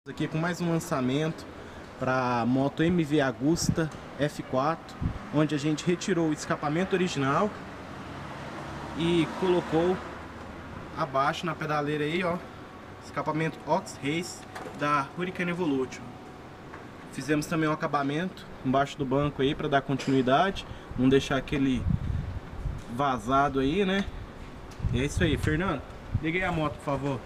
Aqui com mais um lançamento para moto MV Agusta F4, onde a gente retirou o escapamento original e colocou abaixo na pedaleira aí, ó, escapamento Ox-Race da Hurricane Evolution. Fizemos também um acabamento embaixo do banco aí para dar continuidade, não deixar aquele vazado aí, né? E é isso aí, Fernando. Liga aí a moto, por favor.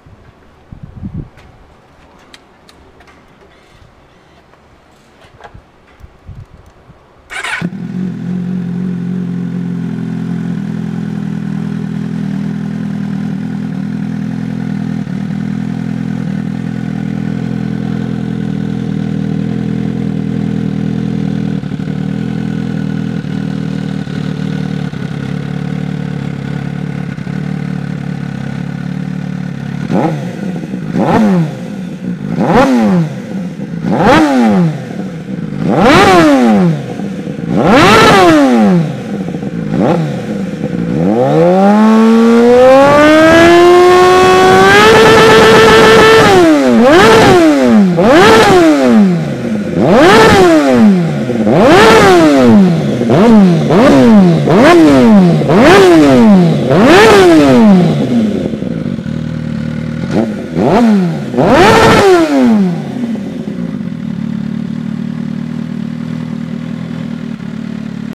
Vamos!